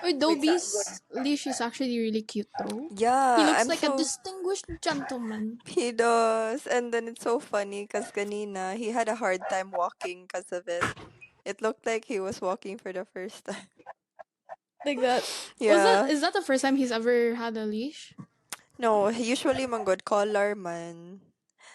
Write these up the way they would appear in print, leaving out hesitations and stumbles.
Oh, With good. Dobby's leash is actually really cute though. He Yeah, looks I'm like a so distinguished gentleman. he does. And then it's so funny because kanina, he had a hard time walking because of it. It looked like he was walking for the first time. Like that. Yeah. Is that the first time he's ever had a leash? No, he usually manggod collar man.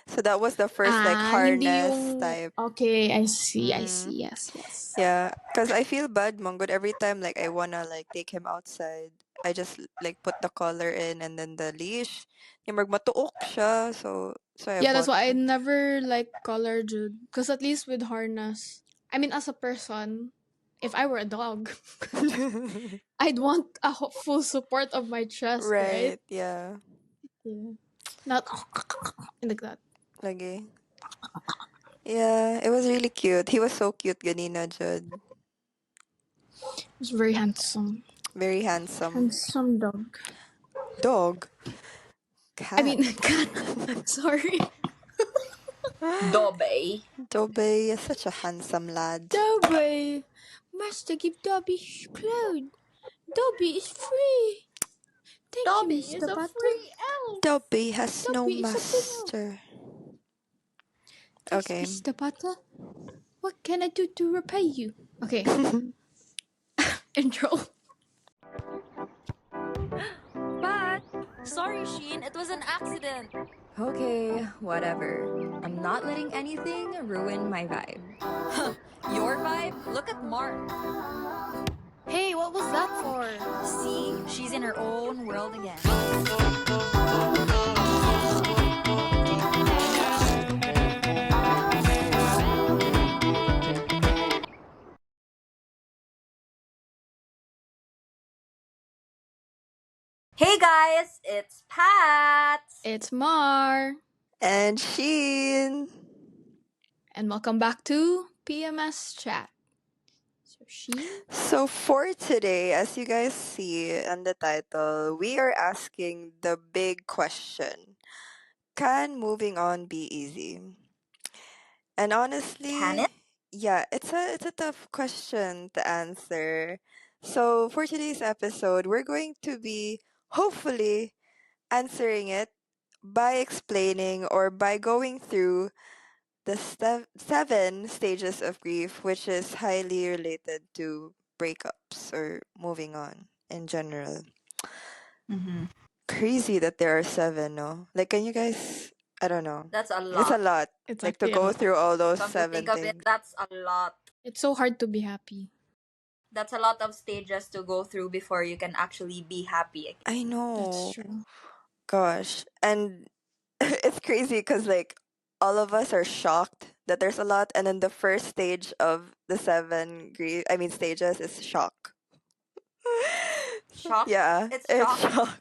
So that was the first like Ah, hindi harness yung... type. Okay, I Mm. see, yes, yes. Yeah, because I feel bad manggod every time like I wanna like take him outside. I just like put the collar in and then the leash. Yung matuok siya. So I Yeah, that's bought why I it. never like collar Jude. Because at least with harness, I mean, as a person, if I were a dog, I'd want a full support of my chest, right? Right, yeah. Yeah. Not like that. Lagi. Yeah, it was really cute. He was so cute ganina, Judd. He's very handsome. Very handsome. Handsome dog. Dog. I Cat. mean, cat. Sorry. Dobby. Dobby is such a handsome lad. Dobby! Master, give Dobby clothes. Dobby is free. Thank you, Dobby is Mr. a Butter. free elf. Dobby has no Dobby is a free elf. master. Yes, Okay. Mr. Butter. What can I do to repay you? Okay. Intro. But, sorry, Sheen, it was an accident. Okay, whatever. I'm not letting anything ruin my vibe. Your vibe? Look at Mark. Hey, what was that for? See, she's in her own world again. Hey guys, it's Pat. It's Mar. And Sheen. And welcome back to PMS Chat. So So for today, as you guys see on the title, we are asking the big question. Can moving on be easy? And Can it? honestly, yeah, it's a tough question to answer. So for today's episode, we're going to be hopefully answering it by explaining or by going through the 7 stages of grief, which is highly related to breakups or moving on in general. Mm-hmm. Crazy that there are 7, no? Like, can you guys? I don't know. That's a It's a lot. lot. it's Like to actually a go lot. through all those Come to think 7 of it, things. that's a lot. It's so hard to be happy. That's a lot of stages to go through before you can actually be happy again. I That's know. true. Gosh, and it's crazy because like all of us are shocked that there's a lot, and then the first stage of the 7 stages is shock. Shock? Yeah, It's it's shock. shock.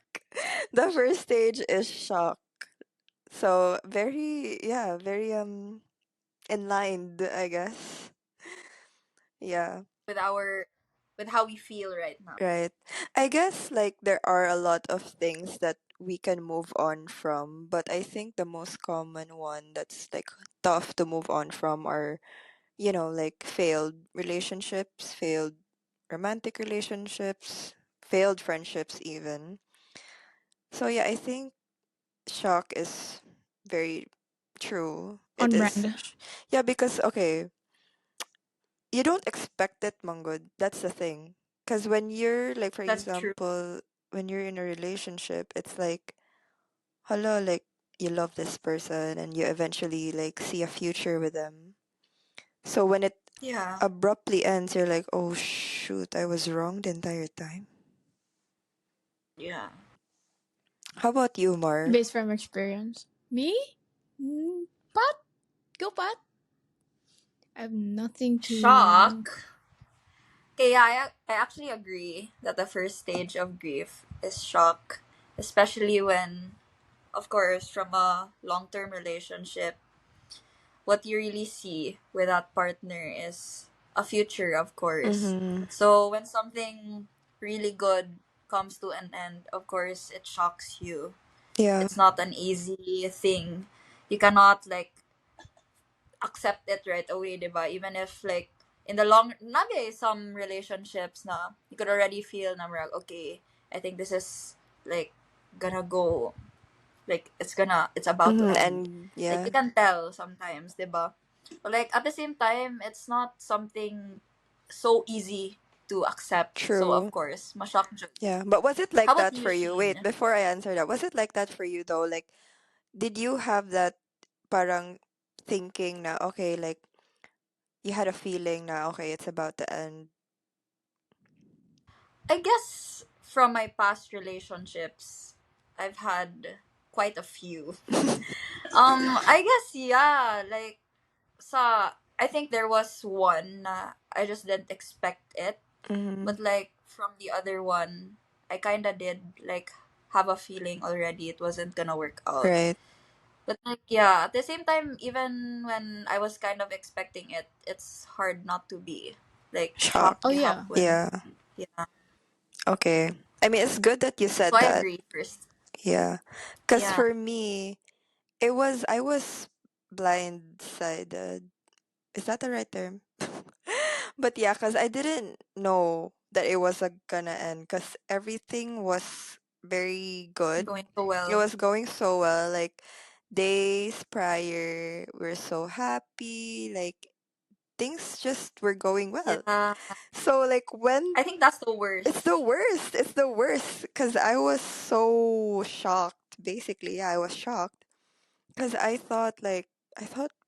The first stage is shock. So very, yeah, very enlined, I guess. Yeah, with our with how we feel right now. right. I guess like there are a lot of things that we can move on from, but I think the most common one that's like tough to move on from are, like failed relationships, failed romantic relationships, failed friendships even. So yeah, I think shock is very true. It On is. brand. Yeah, because okay, you don't expect it, Manggod. That's the thing. Because when you're like, for That's true. example, when you're in a relationship, it's like, hello, like you love this person and you eventually like see a future with them. So when it Yeah. abruptly ends, you're like, oh shoot, I was wrong the entire time. Yeah. How about you, Mar? Based from experience. Me? Pat? Go, Pat. I have nothing to... Shock. Okay, yeah, I actually agree that the first stage of grief is shock, especially when, of course, from a long term relationship, what you really see with that partner is a future, of course. Mm-hmm. So when something really good comes to an end, of course, it shocks you. Yeah. It's not an easy thing. You cannot like accept it right away, diba? Even if like in the long, nabi some relationships na you could already feel na marag, okay, I think this is like gonna go, like it's about to end. And Like yeah, you can tell sometimes, diba? But like at the same time, it's not something so easy to accept. So of true. course, ma-shock jud. Yeah, but was it How like about that you, for you? Wait, Sheen? before I answer that, was it like that for you though? Like, did you have that parang thinking na okay, like you had a feeling na okay, it's about to end? I guess from my past relationships, I've had quite a few. I guess yeah, like sa I think there was one na I just didn't expect it, Mm-hmm. but like from the other one, I kind of did like have a feeling already it wasn't gonna work out. Right. But like yeah, at the same time, even when I was kind of expecting it, it's hard not to be like Shocked. Oh shocked yeah. gihapon. Yeah. Yeah. Okay. I mean, it's good that you So said I that. agree first. Yeah. Because Yeah. for me, I was blindsided. Is that the right term? But yeah, because I didn't know that it was gonna end because everything was very good. Going so It well. was going so well. Like days prior, we're so happy. Like things just were going well. Yeah. So like when I think that's the it's the worst. worst, it's the worst because I was so shocked. Basically, yeah, I was shocked because I thought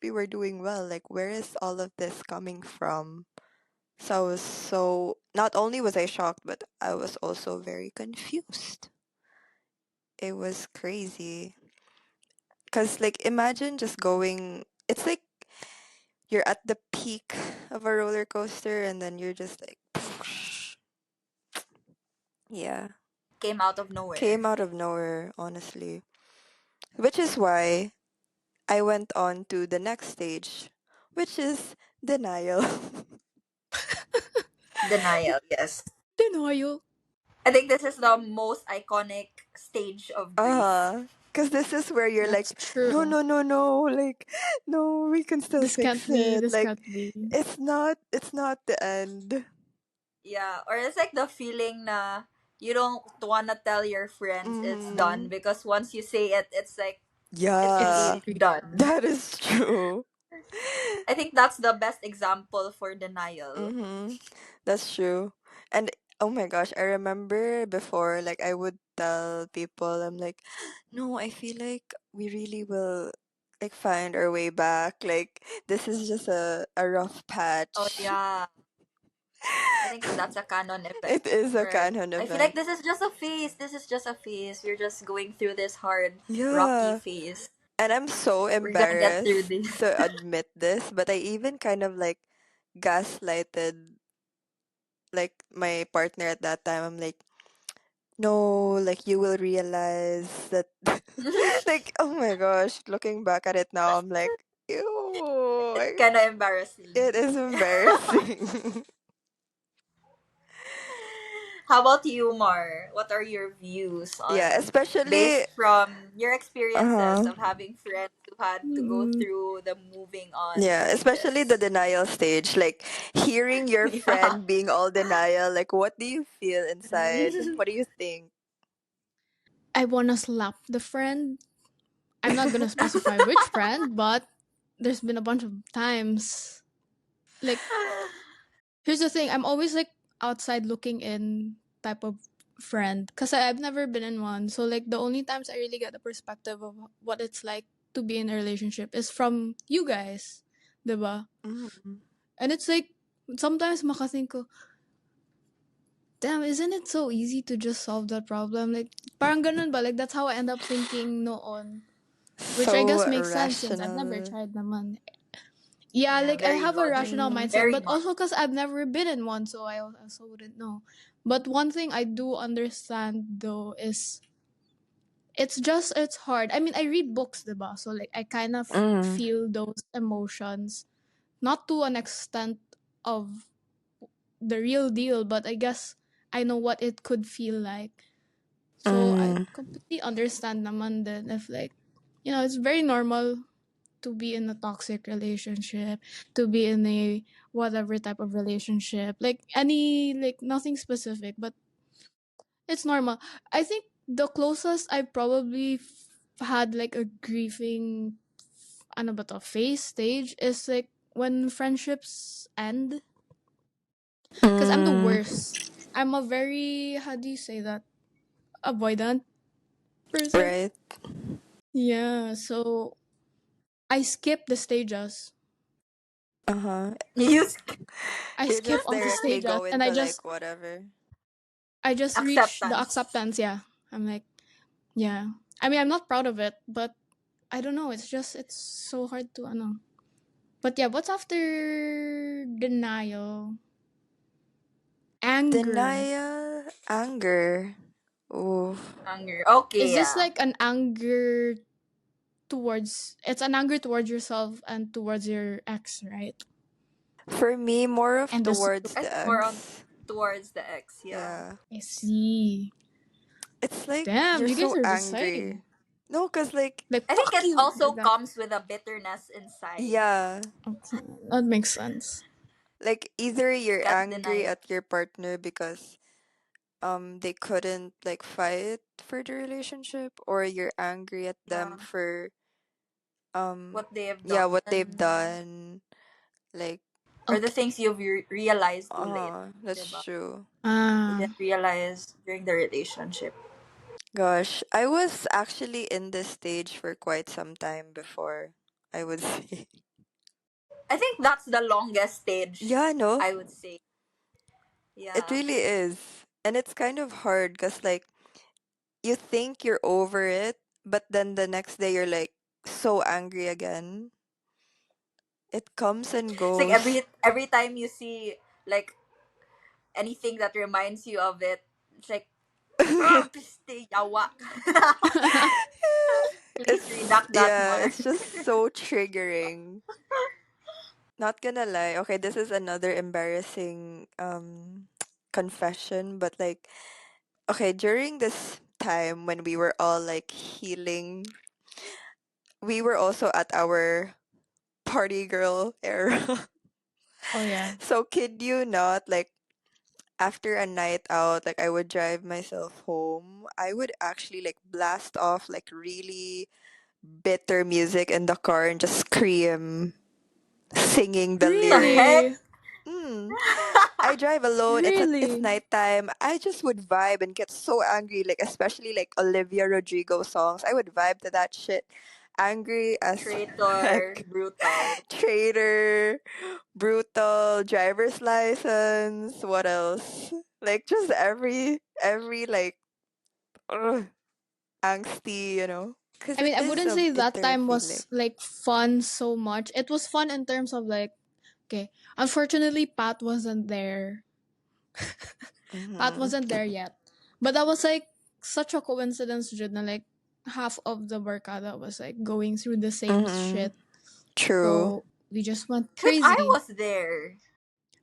we were doing well. Like where is all of this coming from? So I was so not only was I shocked, but I was also very confused. It was crazy. Cause like imagine just going it's like you're at the peak of a roller coaster and then you're just like yeah. Came out of nowhere. Came out of nowhere, honestly. Which is why I went on to the next stage, which is denial. Denial, yes. Denial. I think this is the most iconic stage of grief. Because this is where you're That's like, no, true. no, no, no, like, no, we can still This can't fix be. it. This Like, can't be. it's not the end. Yeah, or it's like the feeling na you don't wanna tell your friends it's done Mm-hmm. because once you say it, it's like it's It's Yeah, really real. done. that is true. I think that's the best example for denial. Mm-hmm. That's true. And oh my gosh, I remember before, like, I would tell people, I'm like, no, I feel like we really will, like, find our way back. Like, this is just a rough Oh patch. yeah. I think that's a canon event. It is a Or canon I feel like event. this is just a phase. This is just a phase. We're just going through this hard, rocky Yeah. phase. And I'm so We're gonna get through embarrassed this. to admit this, but I even kind of like gaslighted like my partner at that time. I'm like, no, like you will realize that like oh my gosh, looking back at it now, I'm like, ew, It's kind of embarrassing. it is embarrassing. How about you, Mar? What are your views Yeah, on, especially based from your experiences uh-huh. of having friends who had to go Mm-mm. through the moving on Yeah, especially the stages? denial stage. Like hearing your Yeah. friend being all denial, like what do you feel inside? What do you think? I wanna slap the friend. I'm not gonna specify which friend, but there's been a bunch of times. Like, here's the thing. I'm always like outside looking in type of friend, cause I've never been in one. So like the only times I really get the perspective of what it's like to be in a relationship is from you guys, diba? Mm. And it's like sometimes makathink ko, damn, isn't it so easy to just solve that problem? Like, parang ganun ba? Like, that's how I end up thinking noon. Which I So guess makes sense since I've never rational. tried naman. Yeah, Yeah, like, I very have a logic. rational Mm. mindset, Very but much. also because I've never been in one, so I also wouldn't know. But one thing I do understand, though, is it's hard. I mean, I read books, diba? So, like, I kind of Mm. feel those emotions. Not to an extent of the real deal, but I guess I know what it could feel like. So I Mm. completely understand naman then if like, it's very normal to be in a toxic relationship, to be in a whatever type of relationship, like any, like nothing specific, but it's normal. I think the closest I probably had like a grieving, ano ba to, phase stage is like when friendships end. Because I'm the Mm, worst. I'm a very, how do you say that? Avoidant person. right. Yeah, so I skip the stages. Uh-huh. You I You skip just all the directly stages go and into like whatever. I just reach the acceptance. acceptance. Yeah, I'm like, yeah. I mean, I'm not proud of it, but I don't know. It's just it's so hard to ano. But yeah, what's after denial? Anger. Denial, anger. Ooh. Anger. Is Okay, this yeah. like an anger towards? It's an anger towards yourself and towards your ex, right? For me, more of And this, towards I the think more on ex. towards the ex, yeah. Yeah. I see. It's like Damn, you're you guys so are the same. angry. No, cause like Like I think fuck it you, also like that. comes with a bitterness inside. yeah, Okay, that makes sense. like either You you're can't deny angry it. at your partner because they couldn't like fight for the relationship, or you're angry at them Yeah. for What they have yeah, what they've done. done. Like Or the Okay. things you've realized too late. that's Diba? true. You Ah, didn't realize during the relationship. Gosh, I was actually in this stage for quite some time before, I would say. I think that's the longest stage, Yeah, no, I would say. it Yeah. really is. And it's kind of hard because, like, you think you're over it, but then the next day you're like so angry again. It comes and It's like goes. every time you see like anything that reminds you of it, it's like piste yawa. Please It's, redact that yeah, more. it's just so triggering. Not gonna lie. Okay, this is another embarrassing confession, but like, okay, during this time when we were all like healing, we were also at our party girl era. oh yeah. So kid you not, like after a night out, like I would drive myself home, I would actually like blast off like really bitter music in the car and just scream singing the The lyrics. heck? Really? Mm. I drive alone. It's Really? nighttime. I just would vibe and get so angry, like especially like Olivia Rodrigo songs. I would vibe to that shit. Angry as Traitor, heck. brutal. Traitor, brutal, driver's license. What else? Like just every like ugh, angsty, because I mean, it I is wouldn't a say that bitter time feeling. was like fun so much. It was fun in terms of like, okay, unfortunately, Pat wasn't there. Pat Mm-hmm. wasn't there yet. But that was like such a coincidence, Jud, na like half of the barkada was like going through the same Mm-hmm. shit. True. So we just went But I crazy. was there.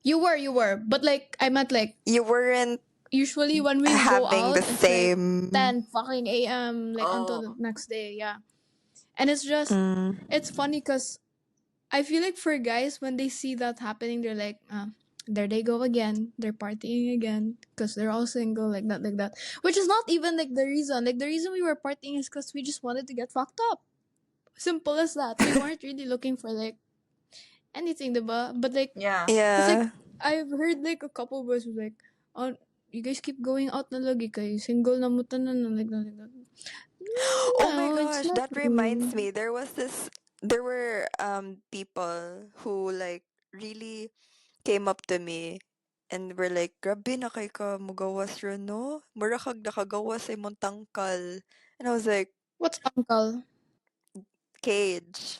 You were. But like, I meant like, You weren't usually when we go having the out, it's like same. 10 fucking a.m. like until the Oh, next day. Yeah. And it's just, Mm, it's funny because I feel like for guys, when they see that happening, they're like, there they go again. They're partying again because they're all single, like that, like that. Which is not even like the reason. Like the reason we were partying is because we just wanted to get fucked up. Simple as that. We weren't really looking for like anything, diba? But like, yeah. cause like yeah. I've heard like a couple of boys was like, oh, you guys keep going out na lagi kayo. Single na mo tanan na like that, like that. Oh my No, it's gosh, not that reminds true. me. There were people who like really came up to me and were like, "Grabe na kay ka mugawas ron, no? Mura kag nakagawas sa imong tangkal." And I was like, What's uncle? "Cage.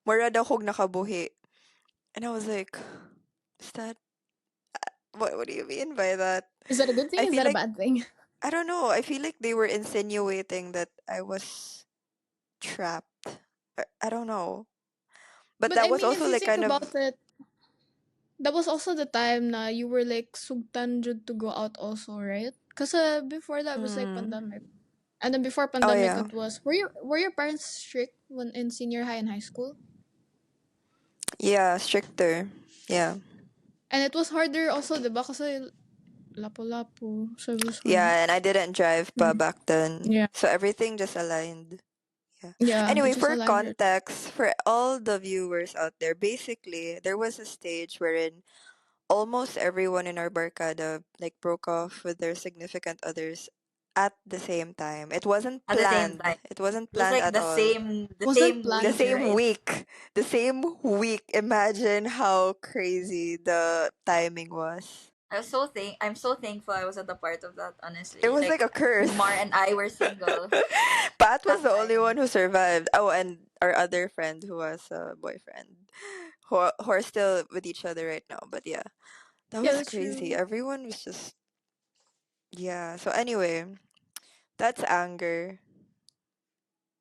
Mura daw kog nakabuhi." And I was like, "Is that what do you mean by that?" Is that a good thing? I Is feel that a like bad thing? I don't know. I feel like they were insinuating that I was trapped. I don't know. But But that I was mean, if also you like think kind about of it, that was also the time na you were like sugtan jud to go out also, right? Because before that was like mm, pandemic. And then before Oh pandemic, yeah. it was were your parents strict when in senior high and high school? Yeah, stricter. Yeah. And it was harder also, diba? Kasi lapu-lapu, so it was hard. Yeah, and I didn't drive pa back then. Yeah. So everything just aligned. Yeah. Yeah, it Anyway, just for aligned her. context, for all the viewers out there, basically there was a stage wherein almost everyone in our barkada like broke off with their significant others at the same time. It wasn't At the same planned. time. It wasn't It was planned like at all. the Wasn't same The planned. week, same right? week. The same week. Imagine how crazy the timing was. I'm so thankful I wasn't a part of that, It honestly. was like Like a curse. Mar and I were single Pat was that the only one time. who survived. Oh, and our other friend who was a boyfriend, who are still with each other right now. But yeah, that Yeah, was that's crazy. true. Everyone was just, yeah. So anyway, that's anger.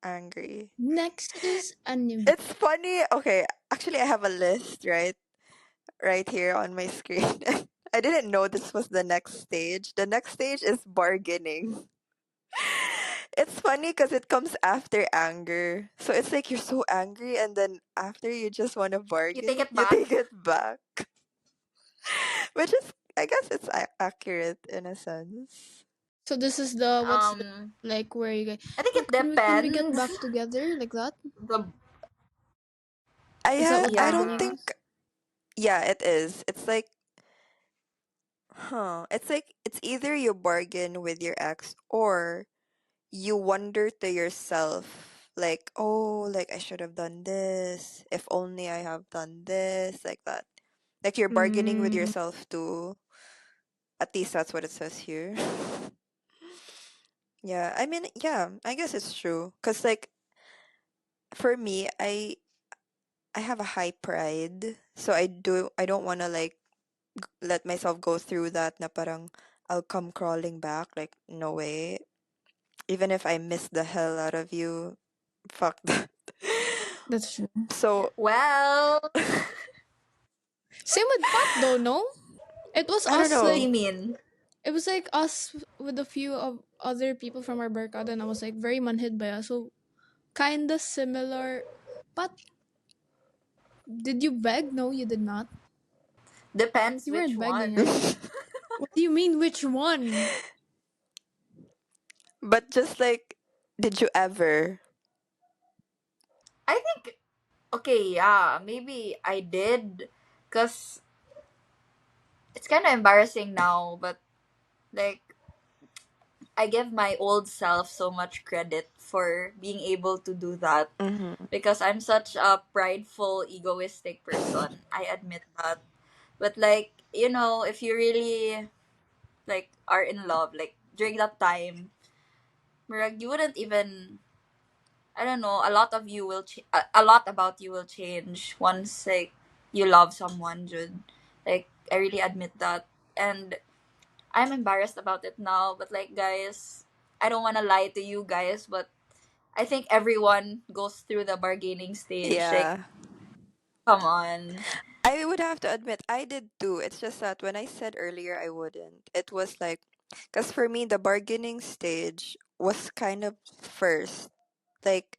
Angry. Next is anime. It's funny. Okay, actually, I have a list right here on my screen. I didn't know this was the next stage. The next stage is bargaining. It's funny because it comes after anger. So it's like you're so angry, and then after you just want to You take bargain, it you back. take it back. Which is, I guess it's accurate in a sense. So this is the what's the Um, like where you guys, I think oh, it can we get back depends. together like that? The Is that what I the don't Yeah. meaning think, is? yeah, it is. It's like, it's like, it's either you bargain with your ex or you wonder to yourself, like, oh, like I should have done this. If only I have done this, like that. Like you're bargaining with Mm, yourself too. At least that's what it says here. Yeah, I mean, yeah, I guess it's true. Cause like for me, I have a high pride, so I don't wanna like let myself go through that. Na parang I'll come crawling back. Like no way. Even if I miss the hell out of you, fuck that. that's true. So well, Same with Pat though, no? It was I don't us what do like know. you mean? it was like us with a few of other people from our barkada, and I was like very manhid by us. So kinda similar. But did you beg? No, you did not. Depends You which weren't begging, one. right? What do you mean which one? But just like, did you ever? I think okay, yeah, maybe I did, cause it's kind of embarrassing now, but like I give my old self so much credit for being able to do that Mm-hmm. because I'm such a prideful, egoistic person. I admit that. But like, if you really like are in love, like during that time, Murag, you wouldn't even I don't know, a lot of you will a lot about you will change once like you love someone, Jude. Like I really admit that. And I'm embarrassed about it now, but like guys, I don't want to lie to you guys, but I think everyone goes through the bargaining stage. Like, Yeah. come on. I would have to admit, I did too. It's just that when I said earlier I wouldn't, it was like, because for me, the bargaining stage was kind of first. Like,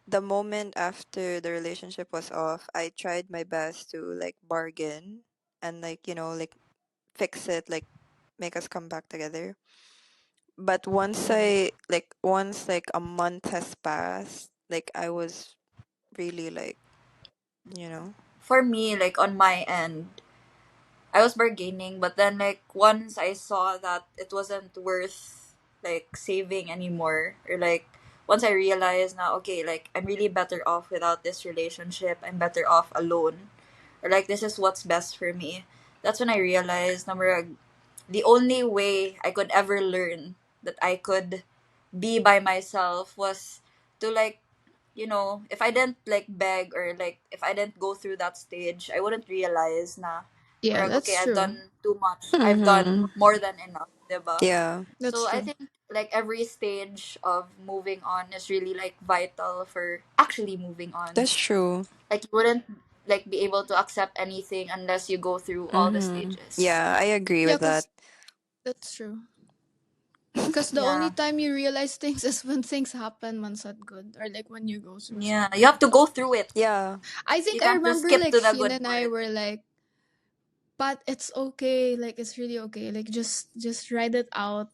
the moment after the relationship was off, I tried my best to like bargain and like, like fix it, like make us come back together. But once like a month has passed, like I was really like, you know. For me, like on my end, I was bargaining, but then like once I saw that it wasn't worth like saving anymore, or like once I realized now, okay, like I'm really better off without this relationship. I'm better off alone, or like this is what's best for me. That's when I realized, number the only way I could ever learn that I could be by myself was to like if I didn't like beg or like if I didn't go through that stage, I wouldn't realize na Yeah, parang, okay, that's I've true. done too much. I've done Mm-hmm. more than enough, diba? Yeah, That's So I true. think like every stage of moving on is really like vital for actually moving on. that's true. Like you wouldn't like be able to accept anything unless you go through all the Mm-hmm. stages. Yeah, I agree Yeah, with that. cause that's true. Because the only Yeah. time you realize things is when things happen once not good, or like when you go through Yeah. You have something. to go through it. Yeah. I You think I can't just remember skip like to the Sheen good and I part. were like, but it's okay, like it's really okay, like just ride it out.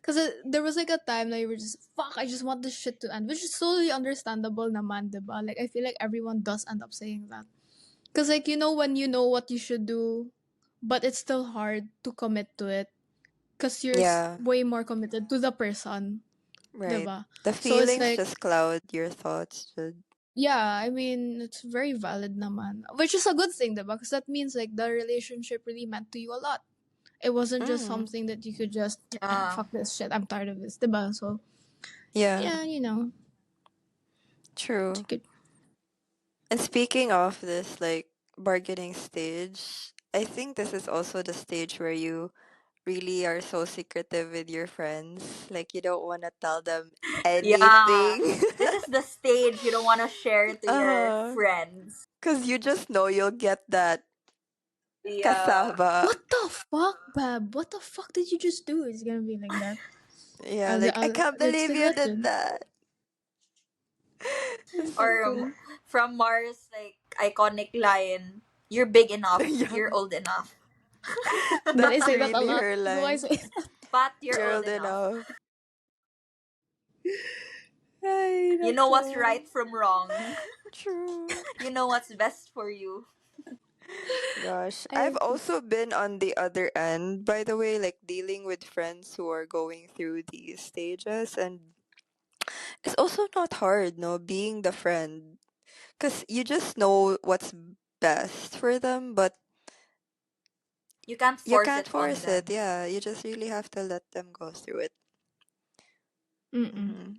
Because there was like a time that you were just, fuck, I just want this shit to end, which is totally understandable naman, diba? Like I feel like everyone does end up saying that. Because like when you know what you should do, but it's still hard to commit to it. Because you're Yeah. way more committed to the person, Right. diba? The So it's feelings like, just cloud your thoughts, Jude. yeah, I mean, it's very valid naman. Which is a good thing, diba? Because that means like the relationship really meant to you a lot. It wasn't just Mm. something that you could just, Yeah. fuck this shit, I'm tired of this, diba? So, Yeah. yeah, it's True. good. And speaking of this, like, bargaining stage, I think this is also the stage where you really are so secretive with your friends. Like, you don't want to tell them Yeah. anything. This is the stage you don't want to share to your uh, friends. because you just know you'll get that Yeah. kasaba. What the fuck, Bab? What the fuck did you just do? It's gonna be like that. Yeah, like, I can't That's believe the you did question. that. It's so Or cool. from Mars, like iconic line, "You're big enough. Yeah, You're old enough." Did I that's say that a really lot? her Do I line. say But you're You're old old enough. enough. Ay, You know what's nako. right from wrong. True. You know what's best for you. Gosh, I've I also been on the other end, by the way, like dealing with friends who are going through these stages, and it's also not hard, no, being the friend, because you just know what's best for them, but You can't you force can't it on force it. them. Yeah, you just really have to let them go through it. mm-mm. Hmm.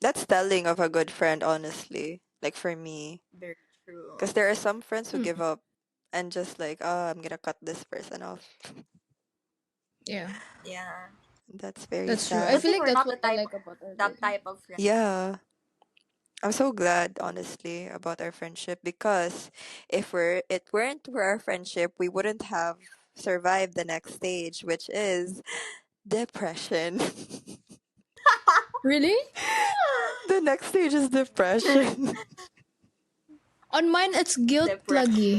That's telling of a good friend, honestly. Like for me, Very true. because there are some friends who give Mm-mm. up and just like, oh, I'm gonna cut this person off. Yeah, Yeah. That's very that's true. I Good sad. feel thing like we're that's not what I like about our that relationship. type of friend. Yeah. I'm so glad, honestly, about our friendship because if it weren't for our friendship, we wouldn't have survived the next stage, which is depression. Really? The next stage is depression. On mine, it's guilt Depression. lagi.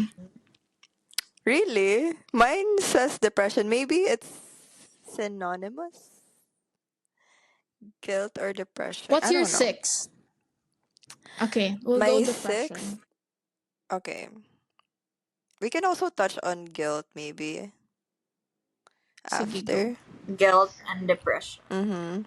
Really? Mine says depression. Maybe it's synonymous? Guilt or depression? What's I your don't know. six? Okay, we'll go My sixth? depression. Okay. We can also touch on guilt maybe Sige, go. after. Guilt and depression. Mm-hmm.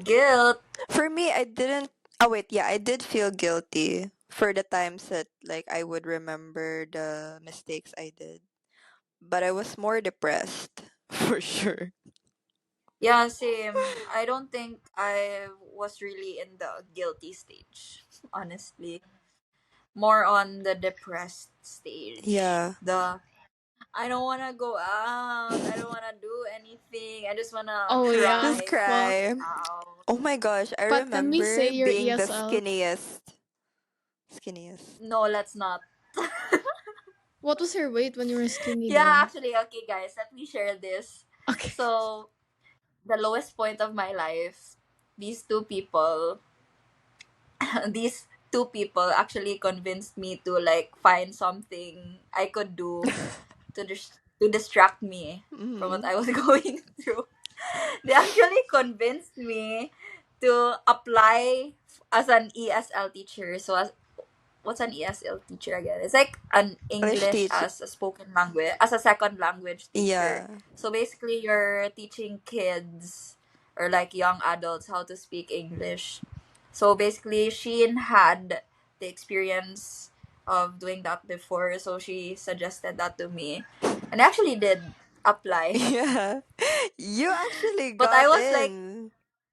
Guilt. For me, I didn't. Oh wait, yeah, I did feel guilty for the times that like I would remember the mistakes I did, but I was more depressed for sure. Yeah, same. I don't think I was really in the guilty stage, honestly. More on the depressed stage. Yeah, The I don't want to go out. I don't want to do anything. I just want to Oh yeah, just cry fuck. cry. out. Oh my gosh, I But can we say remember your being the ESL? skinniest. No, let's not. What was your weight when you were skinny Yeah, though? actually, okay, guys, let me share this. Okay. So, the lowest point of my life, these two people, these two people actually convinced me to like find something I could do to distract me from what Mm-hmm. I was going through. They actually convinced me to apply as an ESL teacher. So what's an ESL teacher again? It's like an English English teach. as a spoken language, as a second language teacher. Yeah. So basically, you're teaching kids or like young adults how to speak English. So basically, Sheen had the experience of doing that before, so she suggested that to me, and I actually did apply. Yeah. You actually But I got was like, in.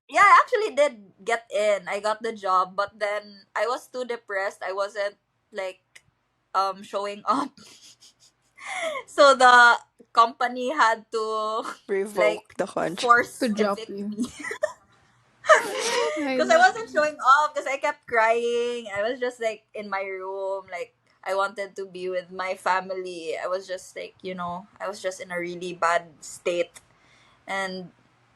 yeah, I actually did get in. I got the job, but then I was too depressed. I wasn't like showing up. So the company had to like Revoke the contract. force To drop evict you. me Ay, because I nako. wasn't showing up because I kept crying. I was just like in my room, like I wanted to be with my family. I was just like, I was just in a really bad state. And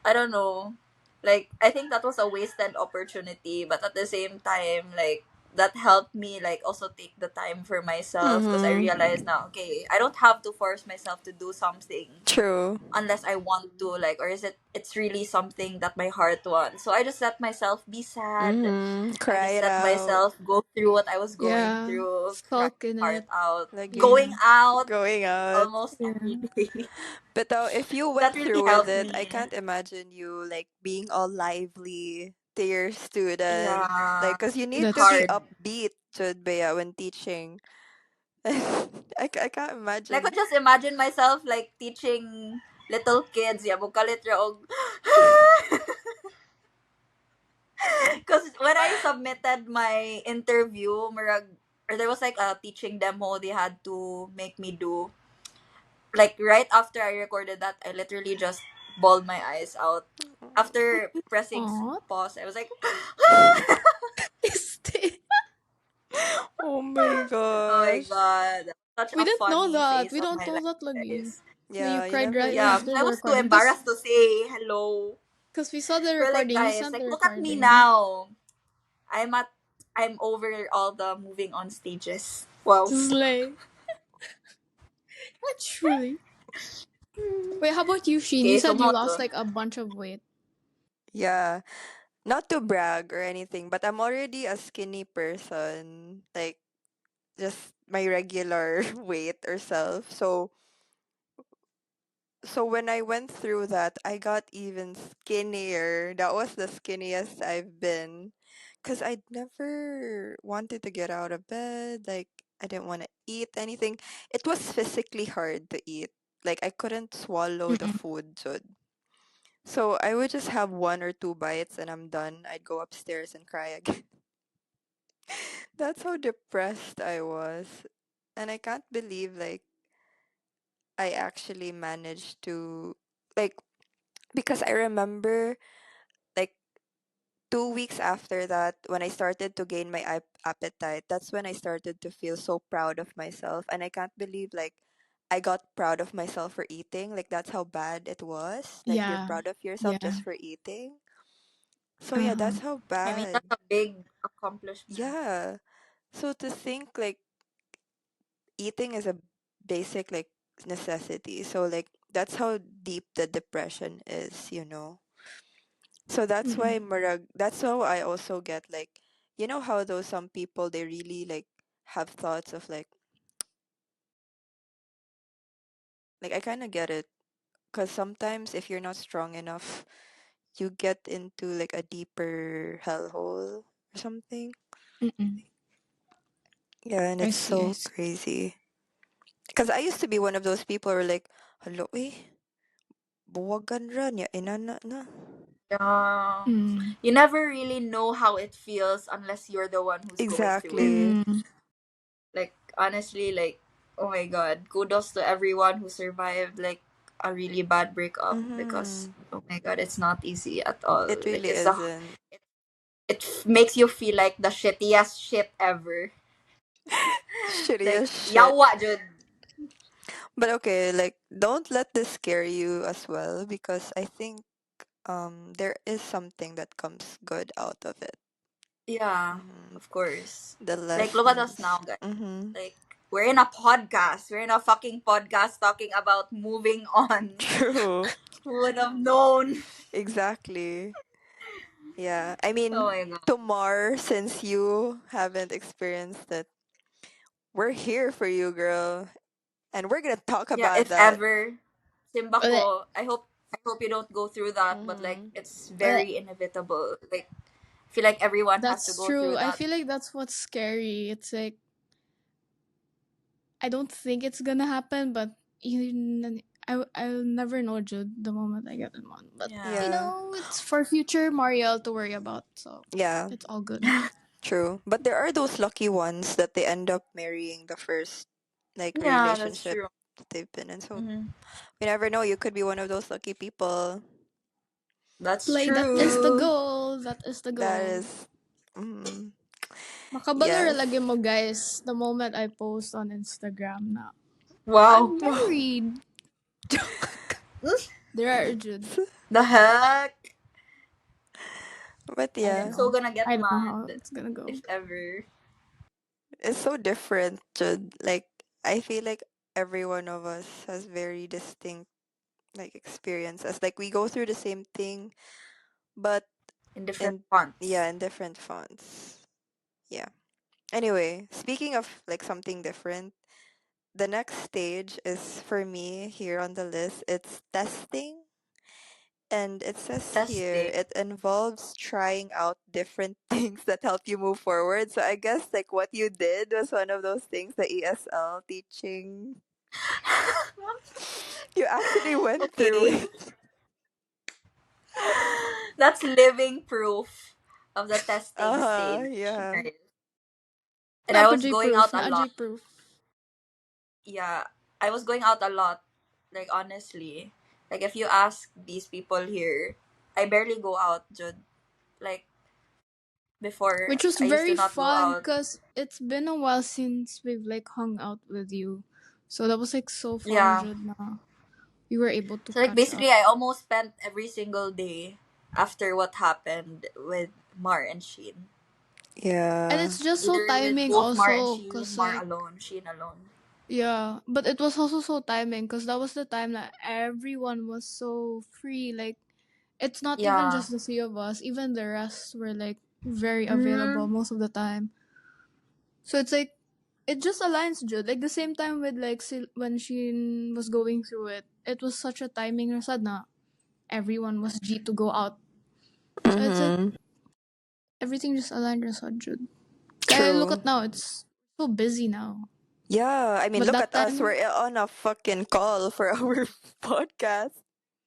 I don't know. Like, I think that was a wasted opportunity, but at the same time, like, that helped me, like, also take the time for myself because I realized Mm-hmm. now, okay, I don't have to force myself to do something True. unless I want to, like, or is it's really something that my heart wants. So I just let myself be sad. Mm-hmm. I Cry just it let out. myself go through what I was going Yeah. through, cry Sulk in my heart it. out, Like you going Yeah. out going out. almost every Yeah. day. But if you That went really through with helped it, I me. can't imagine you like being all lively to your student. Yeah, Like, cause you need it's to That's be hard. true. upbeat, Jud Bea, when teaching. I can't Like, I imagine. just imagine myself like teaching little kids. Yeah, bukalit ra og. Because when I submitted my interview, or there was like a teaching demo they had to make me do. Like right after I recorded that, I literally just bawled my eyes out. After pressing Aw. pause, I was like, Stay. Oh my "Oh my gosh. god, such We a didn't know funny that. phase We of don't my know life, that, Lagi. guys." That you Yeah, you cried never right Yeah, know. because after I the was too recording. Because embarrassed to say hello. we saw the But like, recording. You guys, sent like, the look at me recording. now. I'm at, I'm over all the moving on stages. Wow. Just like, not truly. Wait, how about you, Sheen? You Okay, so said you mo lost to. like a bunch of weight. Yeah. Not to brag or anything, but I'm already a skinny person. Like just my regular weight or self. So when I went through that, I got even skinnier. That was the skinniest I've been. Because I never wanted to get out of bed. Like, I didn't want to eat anything. It was physically hard to eat. Like, I couldn't swallow the Mm-mm. food. So I would just have one or two bites and I'm done. I'd go upstairs and cry again. That's how depressed I was. And I can't believe, like, I actually managed to, like, because I remember like 2 weeks after that when I started to gain my appetite, that's when I started to feel so proud of myself, and I can't believe like I got proud of myself for eating. Like that's how bad it was. Like you're Yeah. proud of yourself Yeah. just for eating. So yeah, Uh-huh. that's how I mean, bad. that's a big accomplishment. Yeah. So to think like eating is a basic like necessity. So like that's how deep the depression is. So that's Mm-mm. why Marag that's how I also get like how those some people they really like have thoughts of like I kind of get it because sometimes if you're not strong enough you get into like a deeper hellhole or something. Mm-mm. Yeah, and I it's see. I so see. crazy because I used to be one of those people who are like hello buwagan ra niya inana na. Yeah. Mm. You never really know how it feels unless you're the one who's going through it. Exactly. Mm. Like, honestly, like, oh my god, kudos to everyone who survived, like, a really bad breakup because, Mm-hmm. oh my god, it's not easy at all. It Like, really isn't. makes you feel like the shittiest shit ever. Shitty Like, as shit. yawa, Jud. But okay, like don't let this scare you as well because I think there is something that comes good out of it. Yeah, Hmm. of course. The Like, look at us lessons. now, guys. Mm-hmm. Like, we're in a podcast. We're in a fucking podcast talking about moving on. True. Who would have known? Exactly. Yeah. I Oh mean, my god. Tomar, since you haven't experienced it, we're here for you, girl, and we're gonna talk Yeah, about if that. ever, Simba But ko, I hope you don't go through that, but like Mm-hmm. it's but very inevitable. Like, I feel like everyone has to that's go true. through I that. feel like that's what's scary. It's like I don't think it's gonna happen, but I'll never know, Jude, the moment I get in one. But Yeah. Yeah. it's for future Mariel to worry about, so Yeah. it's all good. True. But there are those lucky ones that they end up marrying the first like Yeah, that's relationship true. that they've been in. So Hmm. you never know, you could be one of those lucky people. That's Play, that is the true. goal. That is the That goal. is mm, Makabalo yes. lagi mo, guys, the moment I post on Instagram na Wow. I'm married. There are, Jude. The heck? But I I am yeah, so know. gonna get I don't know how mad it's gonna go. if ever. it's so different, Jud. Like, I feel like every one of us has very distinct like experiences. Like we go through the same thing, but In different in fonts. yeah, in different fonts. Yeah. Anyway, speaking of like something different, the next stage is for me here on the list. It's testing. And it says here Testing. it involves trying out different things that help you move forward. So I guess like what you did was one of those things, the ESL teaching. You actually went through Okay. it. That's living proof of the testing Uh-huh, stage, yeah. guys. And I was Apogee going proof, out a na lot. proof. Yeah, I was going out a lot. Like, honestly. Like, if you ask these people here, I barely go out, Jude. Like, before, Which was I used to very not go fun out. because it's been a while since we've like hung out with you. So that was like so fun, Yeah. Jud, na we were able to So, like, catch up. basically, I almost spent every single day after what happened with Mar and Sheen. And Yeah. it's just so Either with timing both Mar and also Sheen, because Mar like alone, Sheen alone. yeah, but it was also so timing because that was the time that everyone was so free. Like it's not even Yeah. just the three of us; even the rest were like very available Mm, most of the time. So it's like it just aligns, Jude. Like the same time with like when she was going through it, it was such a timing rasad na everyone was G to go out. So it's like Mm-hmm. everything just aligned rasad, Jude. Kaya look True. at now, it's so busy now. Yeah, I mean, But look that at us. time, We're on a fucking call for our podcast.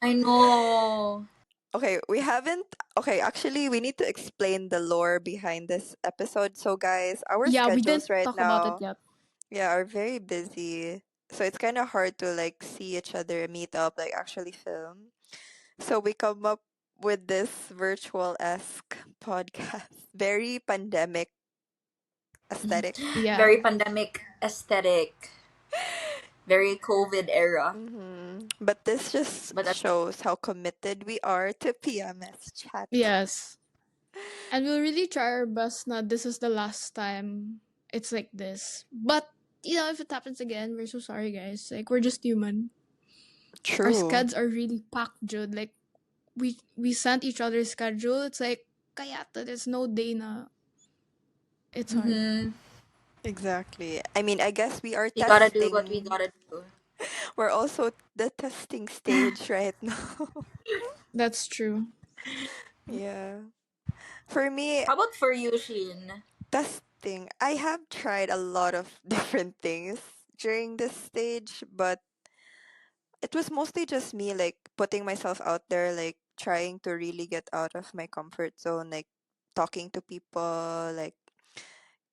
I know. Okay, we haven't. Okay, actually, we need to explain the lore behind this episode. So, guys, our yeah, we didn't schedules right talk about it now, yet. yeah, are very busy. So it's kind of hard to like see each other, meet up, like actually film. So we come up with this virtual esque podcast, very pandemic aesthetic. Yeah. Very pandemic aesthetic. Very COVID era. But this just But that's shows how committed we are to PMS chat. Yes. And we'll really try our best na this is the last time it's like this. But, if it happens again, we're so sorry, guys. Like, we're just human. Our True. schedules are really packed, Jude. Like, we sent each other's schedule. It's like, kaya there's no day na it's hard. mm-hmm. Exactly. I mean, I guess we are We gotta do what we testing. gotta do. We're also the testing stage right now. That's true. Yeah. For me, How about for you, Sheen? testing, I have tried a lot of different things during this stage, but it was mostly just me like putting myself out there, like trying to really get out of my comfort zone, like talking to people, like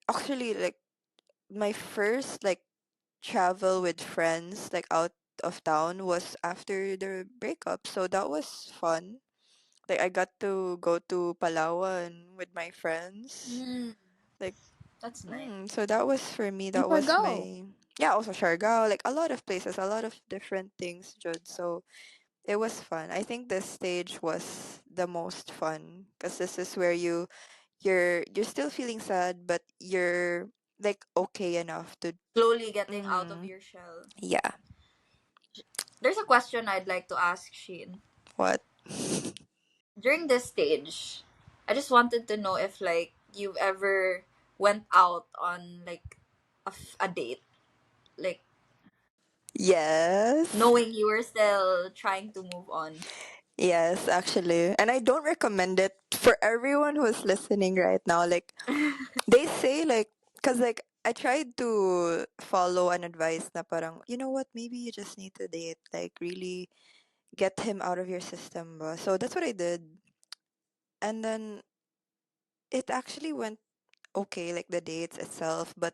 actually like my first like travel with friends like out of town was after the breakup. So that was fun. Like I got to go to Palawan with my friends. Mm, Like that's nice. so that was for me. And That was Pargao. my yeah. Also Siargao, like a lot of places, a lot of different things, Jude. So it was fun. I think this stage was the most fun because this is where you're still feeling sad, but you're like okay enough to. Slowly getting out of Mm, your shell. yeah. There's a question I'd like to ask Sheen. What? During this stage, I just wanted to know if like you've ever went out on like a date, like Yes. knowing you were still trying to move on. Yes, actually. And I don't recommend it for everyone who's listening right now. Like, they say, like, because, like, I tried to follow an advice na parang, you know what, maybe you just need to date. Like, really get him out of your system. Ba? So that's what I did. And then it actually went okay, like the dates itself. But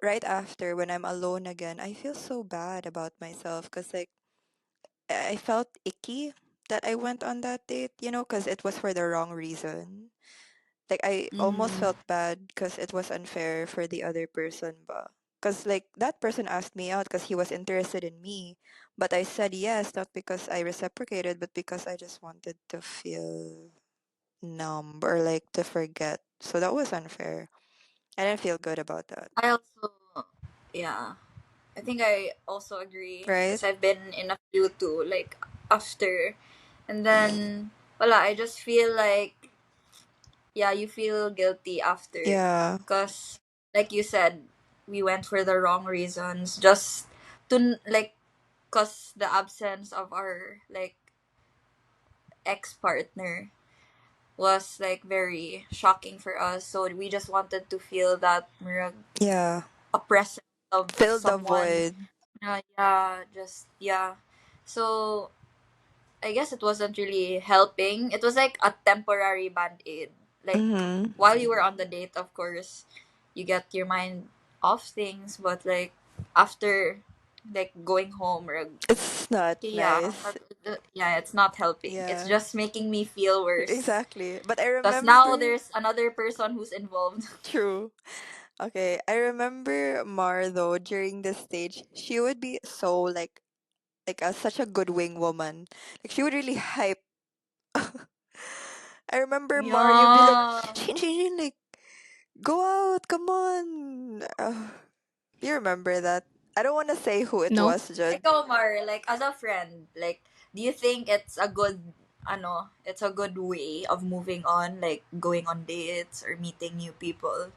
right after, when I'm alone again, I feel so bad about myself because, like, I felt icky that I went on that date, because it was for the wrong reason. Like I almost Mm-hmm. felt bad because it was unfair for the other person, but. Because like that person asked me out because he was interested in me, but I said yes, not because I reciprocated, but because I just wanted to feel numb or like to forget. So that was unfair. I didn't feel good about that. I also, yeah, I think I also agree Right? because I've been in a few too, like after, and then, voila, I just feel like, yeah, you feel guilty after, Yeah. because, like you said, we went for the wrong reasons, just to like, cause the absence of our like ex partner was like very shocking for us. So we just wanted to feel that murag, Yeah. a presence of Fill the someone. void. Yeah, just yeah. So I guess it wasn't really helping. It was like a temporary band aid. Like Mm-hmm. while you were on the date, of course, you get your mind off things, but like after like going home or It's not yeah, nice. yeah, it's not helping. It's Yeah. just making me feel worse. Exactly. But I Because now remember. there's another person who's involved. True. Okay, I remember Mar though during this stage, she would be so like such a good wing woman. Like she would really hype. I remember Mar, you'd be like, Yeah. Shin, like go out, come on. Do you remember that? I don't want to say who it No. was, Judd. Like Omar, like as a friend, like do you think it's a good it's a good way of moving on, like going on dates or meeting new people?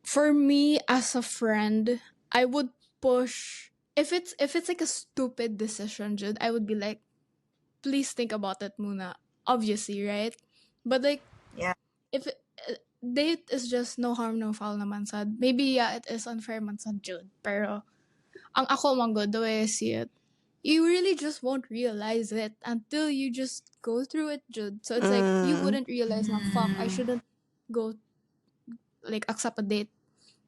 For me as a friend, I would push if it's like a stupid decision, Jude, I would be like, please think about it muna. Obviously, right? But like Yeah. if date is just no harm no foul naman sad. Maybe yeah, it is unfair man sad, Jude. Pero ang ako manggod, the way I see it, you really just won't realize it until you just go through it, Jude. So it's like you Mm, wouldn't realize na fuck, I Mm, shouldn't go like accept a date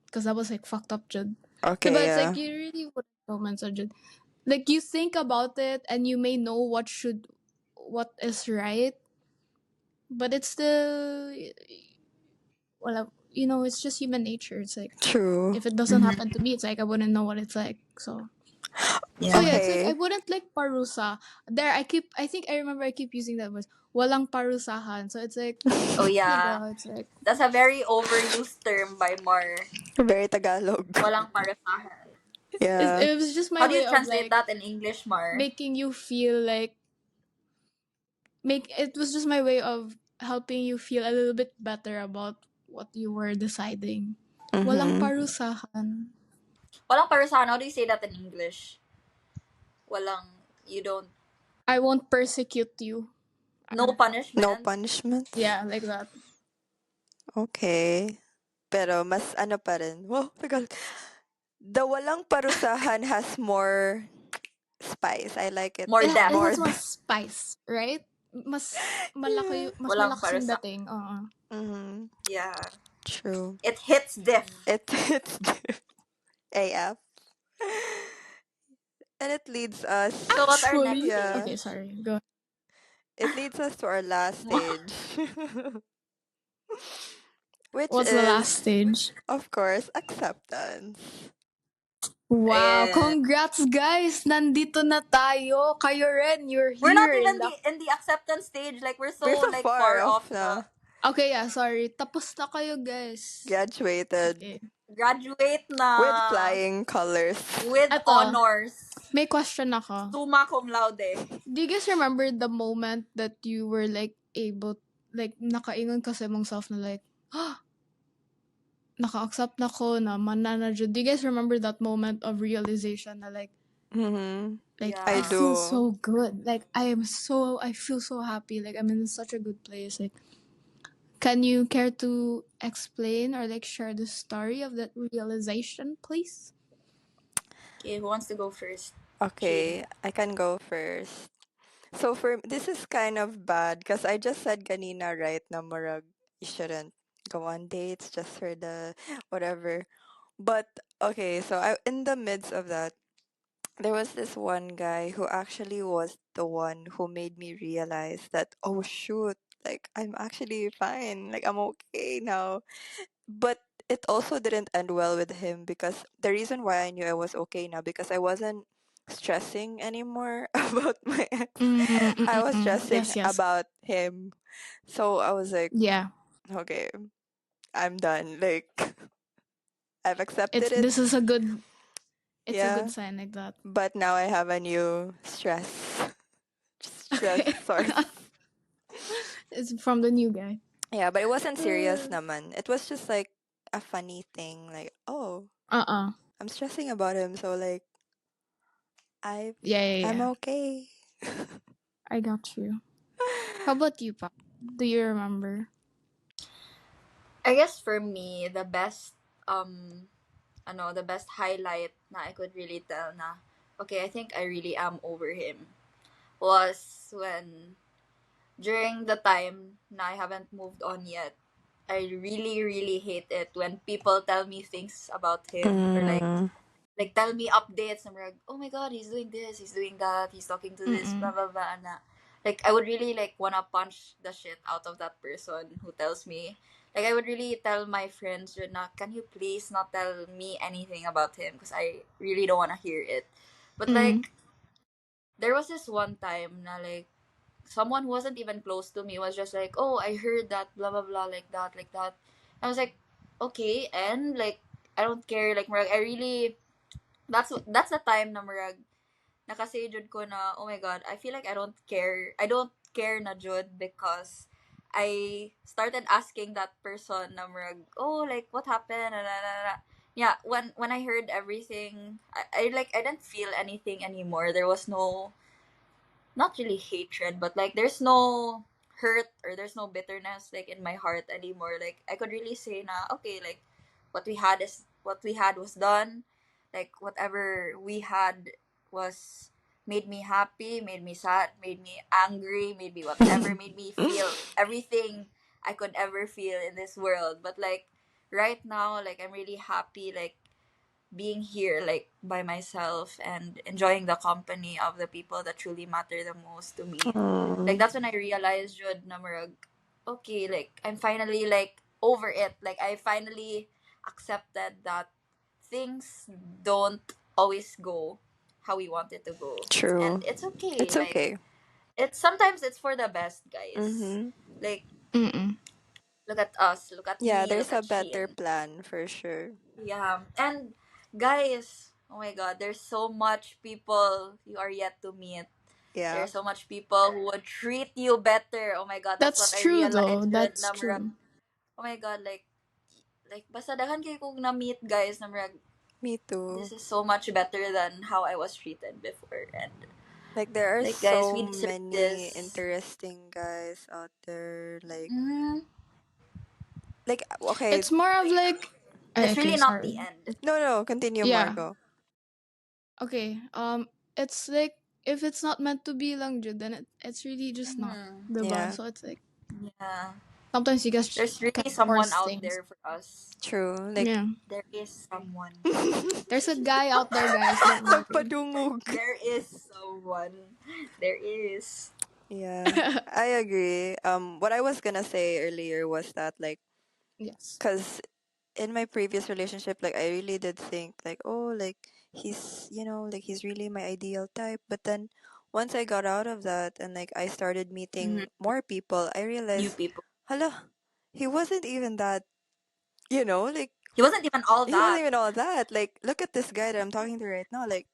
because that was like fucked up, Jude. okay, Diba? It's like yeah. you really wouldn't know man sa Jude. Like you think about it and you may know what is right, but it's still well, it's just human nature. It's like True. if it doesn't mhm. happen to me, it's like I wouldn't know what it's like. So Yeah. yeah, it's like I Okay. wouldn't like parusa. I think I remember I keep using that word. Walang parusahan. So it's like, Oh yeah. diba? It's like That's a very overused term by Mar. Very Tagalog. Walang paresahan. Yeah. it was just my How do you way of translate like that in English, Mar? making you feel like make it was just my way of helping you feel a little bit better about what you were deciding. Walang Mm-hmm. parusahan. Walang paresahan. How do you say that in English? Walang, you don't, I won't persecute you. no No punishment. punishments. Yeah, like that. Okay. Pero mas ano pa rin. Wow, tagal. The walang parusahan has more spice. I like it More It more. depth. has more spice, right? Yeah. Mas Walang malakas yung paresahan. dating. Mm-hmm. Yeah. True. It hits diff. It's AF. And it leads us. So what's our next Actually, Yeah. okay, stage? sorry. Go. It leads us to our last stage. Which What's the last is, stage? of course, acceptance. Wow, Yeah. congrats guys! Nandito na tayo. Kayo rin, you're We're not here. even in the acceptance stage. Like we're We're so so like far far off off na. the Okay, yeah, sorry. Tapos na kayo, guys. Graduated Okay. graduate with na flying colors. with Eto, honors. may question ako. Summa cum laude. Do you guys remember the moment that you were like able, like nakaingon ka sa mong self na like, naka-accept na ko na mananadyo. Do you guys remember that moment of realization na Mm-hmm. like I I Yeah. feel do. so good. Like I feel so happy. Like I'm in such a good place. Like can you care to explain or like share the story of that realization, please? Okay, who wants to go first? Okay, Chin. I can go first. So for this is kind of bad because I just said kanina right na murag you shouldn't go on dates just for the whatever. But okay, so I in the midst of that there was this one guy who actually was the one who made me realize that oh shoot, like I'm actually fine, like I'm okay now. But it also didn't end well with him because the reason why I knew I was okay now because I wasn't stressing anymore about my ex. I was stressing Yes, yes. about him. So I was like, Yeah. okay, I'm done. Like I've It's accepted it. this is a good it's a good Yeah. sign like that. But now I have a new stress source. It's from the new guy. Yeah, but it wasn't serious naman. It was just like a funny thing. Like, oh, Uh-uh. I'm stressing about him, so like I Yeah, yeah, I'm yeah. okay. I got you. How about you, Pa? Do you remember? I guess for me, the best highlight na I could really tell na, okay, I think I really am over him, was when, during the time na I haven't moved on yet, I really, really hate it when people tell me things about him, or Mm, like tell me updates. I'm like, oh my god, he's doing this, he's doing that, he's talking to this, blah Mm-mm. blah blah. Na. Like I would really like wanna punch the shit out of that person who tells me. Like I would really tell my friends, na, can you please not tell me anything about him because I really don't wanna hear it. But Mm. like there was this one time na like someone who wasn't even close to me was just like, oh, I heard that, blah blah blah, like that, like that. I was like, okay, and like I don't care, like murag, I really, that's the time na murag nakasay jud ko na, oh my god, I feel like I don't care na jud, because I started asking that person na murag, oh, like what happened, yeah, when I heard everything, I didn't feel anything anymore. There was no, not really hatred, but like there's no hurt or there's no bitterness like in my heart anymore. Like I could really say na, okay, like what we had was done. Like whatever we had was, made me happy, made me sad, made me angry, made me whatever, made me feel everything I could ever feel in this world. But like right now, like I'm really happy, like being here, like by myself, and enjoying the company of the people that truly matter the most to me. Like mm, that's when I realized, Jud, na murag, okay, like I'm finally like over it. Like I finally accepted that things don't always go how we want it to go, and true. it's okay. It's Like okay. it's sometimes it's for the best, guys. Mm-hmm. Like Mm-mm. look at us, look at Yeah, me, there's look a at better Sheen. plan for sure. Yeah. And guys, oh my god, there's so much people you are yet to meet. Yeah. There's so much people who would treat you better. Oh my god, that's what That's I true though. realized, Jud, That's na murag, true. oh my god, like basta daghan kay kong na meet, guys, na murag, Me too. this is so much better than how I was treated before. And Like there are like guys, so we deserve many this. interesting guys out there. Mm, Like okay, It's more of like it's okay, really not the sorry. end. no, continue, Yeah. Marco. Okay. It's like if it's not meant to be lang jud, then it's really just not. Mm, Diba? Yeah, So it's like yeah. sometimes you guys There's can really someone force out things. there for us. true. Like Yeah. There is someone. There's a guy out there, guys. Don't worry. nagpadungog. There is someone. There is. Yeah, I agree. What I was gonna say earlier was that like, Yes. cause in my previous relationship, like I really did think like, oh, like he's, like he's really my ideal type. But then once I got out of that and like I started Mhm. meeting more people, I New realized, people. hala, he wasn't even that, like He wasn't even all he wasn't that. even all that. Like, look at this guy that I'm talking to right now. Like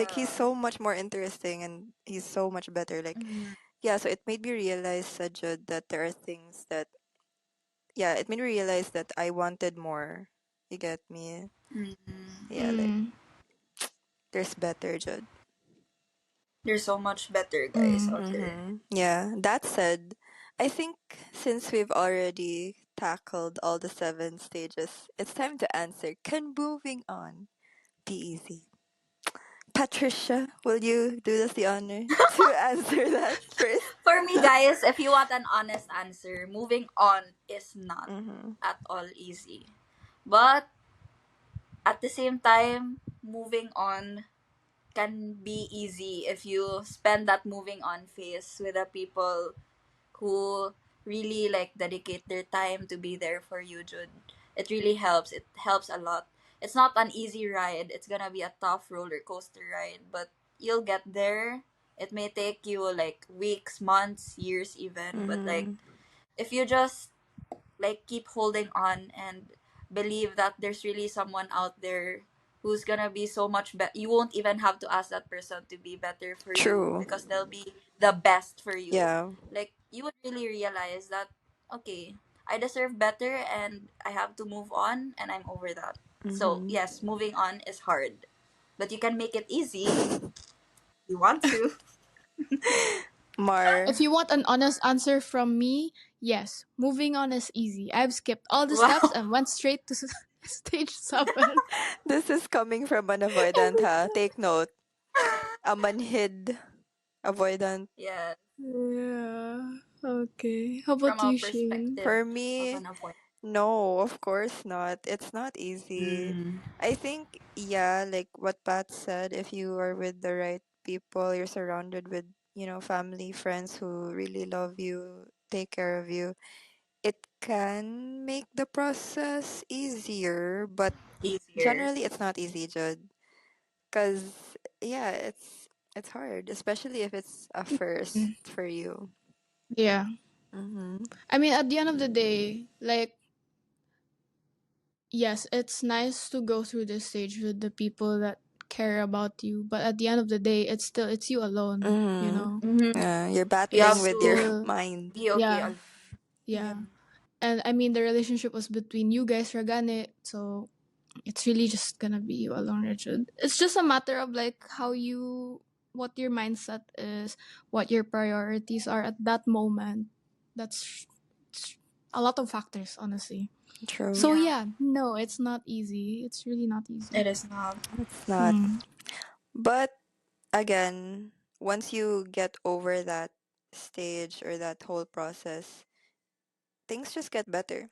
he's Uh, so much more interesting and he's so much better. Like, mhm. yeah, so it made me realize, Sajud, that there are things that, yeah, it made me realize that I wanted more. You get me? Mhm. Yeah, like Mm. there's better, Jud. There's so much better guys Mm. out there. Yeah, that said, I think since we've already tackled all the 7 stages, it's time to answer. Can moving on be easy? Patricia, will you do us the honor to answer that first? For me, guys, if you want an honest answer, moving on is not Mm-hmm. at all easy. But at the same time, moving on can be easy if you spend that moving on phase with the people who really like dedicate their time to be there for you, Jude. it really helps. It helps a lot. It's not an easy ride. It's gonna be a tough roller coaster ride, but you'll get there. It may take you like weeks, months, years even, but like Mm-hmm. if you just like keep holding on and believe that there's really someone out there who's gonna be so much better. You won't even have to ask that person to be better for you True. because they'll be the best for you. Yeah. Like you would really realize that okay, I deserve better and I have to move on and I'm over that. So Mm-hmm. yes, moving on is hard, but you can make it easy. You want to? Mar, If you want an honest answer from me, yes, moving on is easy. I've skipped all the steps Wow. and went straight to stage 7. this is coming from an avoidant, ha? Take note. A manhid avoidant. Yeah, Yeah. Okay. How from about a you, Shane? perspective For of me, an avoid. no, of course not. It's not easy. Mm. I think, yeah, like what Pat said, if you are with the right people, you're surrounded with, family, friends who really love you, take care of you, it can make the process easier, but Easier. generally it's not easy, Judd. Because, yeah, it's hard, especially if it's a first Mm, for you. yeah. Mm-hmm. I mean, at the end of the day, like, yes, it's nice to go through this stage with the people that care about you, but at the end of the day, it's you alone, you Mm-hmm. know. Mm-hmm. Yeah, you're You battling It's have with your to still, mind. be okay. yeah, Yeah. yeah. And I mean, the relationship was between you guys, Ragane, so it's really just gonna be you alone, Richard. It's just a matter of like what your mindset is, what your priorities are at that moment. That's it's a lot of factors, honestly. True. So Yeah. yeah, no, it's not easy. It's really not easy. It is not. It's not. Hmm. But again, once you get over that stage or that whole process, things just get better.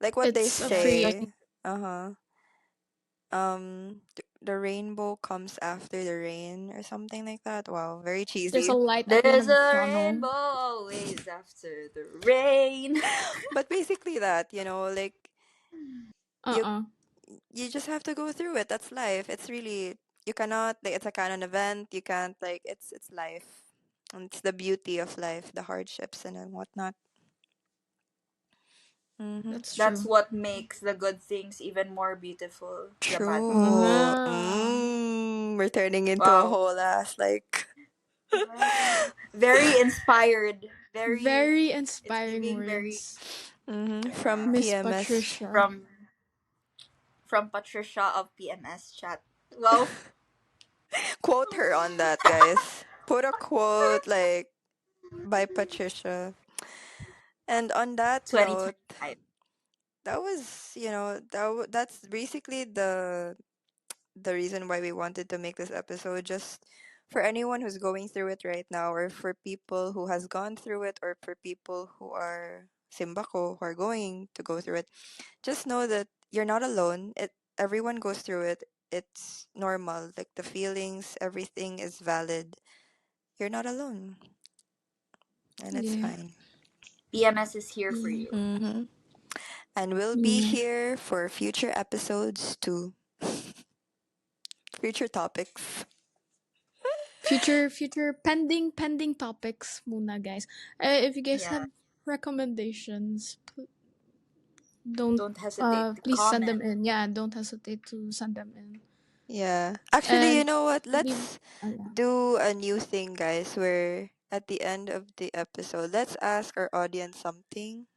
Like what they It's a Yes. free. say, uh-huh. The rainbow comes after the rain or something like that. Wow, very There's a cheesy. light at the end There's of the a tunnel. rainbow always after the rain. But basically that, like Uh you uh you just have to go through it. That's life. It's really you cannot like it's a canon event. You can't like it's life. And it's the beauty of life, the hardships and then whatnot. Mm-hmm. That's That's true. what makes the good things even more beautiful. The bad things. True. Ah, We're turning into a Wow. whole ass like Wow. Very inspired. Very. very It's inspiring giving very. words, from Yeah. Miss PMS. Patricia. From Patricia of PMS chat. Wow. Quote her on that, guys. Put a quote like by Patricia. And on that note, 2025. that was, that's basically the reason why we wanted to make this episode, just for anyone who's going through it right now, or for people who has gone through it, or for people who are simbako who are going to go through it. Just know that you're not alone. Everyone goes through it. It's normal. Like the feelings, everything is valid. You're not alone, and it's Yeah. fine. PMS is here for Yeah. you. Mm-hmm. And we'll be Yeah. here for future episodes too. Future topics. Future pending topics muna, guys. If you guys Yeah. have recommendations, don't Don't hesitate to please send comment. them in. Yeah, don't hesitate to send them in. Yeah. Actually, you And know what? leave. Let's Oh yeah. do a new thing, guys, where at the end of the episode, let's ask our audience something.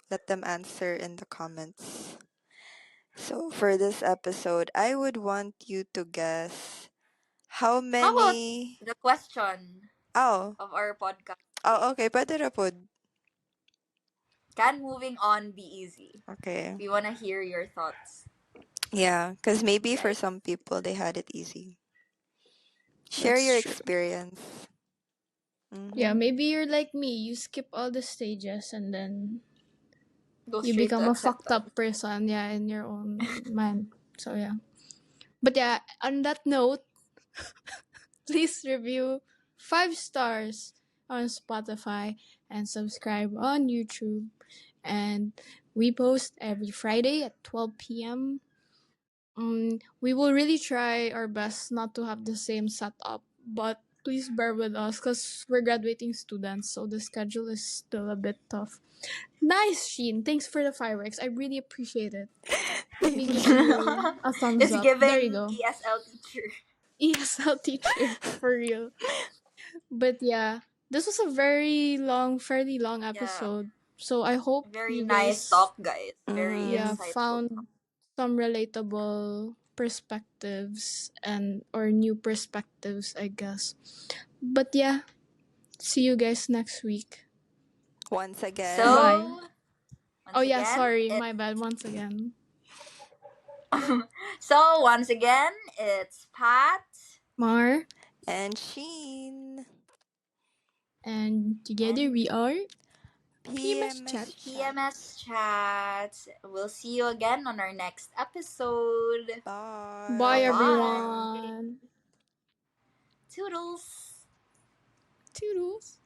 Let them answer in the comments. So, for this episode, I would want you to guess how How about many. the question Oh, of our podcast oh, today? okay. Pwede na po. Can moving on be easy? Okay. We want to hear your thoughts, Yeah, because maybe for right? some people, they had it easy. Share That's your true. experience. Yeah, Mm-hmm. maybe you're like me. You skip all the stages and then Go you straight to become a fucked acceptance. up person. Yeah, in your own mind. So yeah. But yeah, on that note, please review 5 stars on Spotify and subscribe on YouTube. And we post every Friday at 12 p.m. We will really try our best not to have the same setup, but please bear with us because we're graduating students, so the schedule is still a bit tough. Nice, Sheen. Thanks for the fireworks. I really appreciate it. Let me Thank give you. you a thumbs It's up. There you giving go. ESL teacher. ESL teacher, for real. But yeah, this was a fairly long Yeah, episode. So I hope very you nice guys, talk, guys. Very Mm-hmm. yeah, insightful. found some relatable perspectives and or new perspectives, I guess. But yeah, see you guys next week. Once again. Bye. So, Oh once yeah, again, sorry, it my bad once again. so once again, it's Pat Mar, And Sheen. and together and we are PMS PMS Chats. chat. PMS Chat. We'll see you again on our next episode. Bye Bye. Bye-bye. everyone. Toodles. Toodles.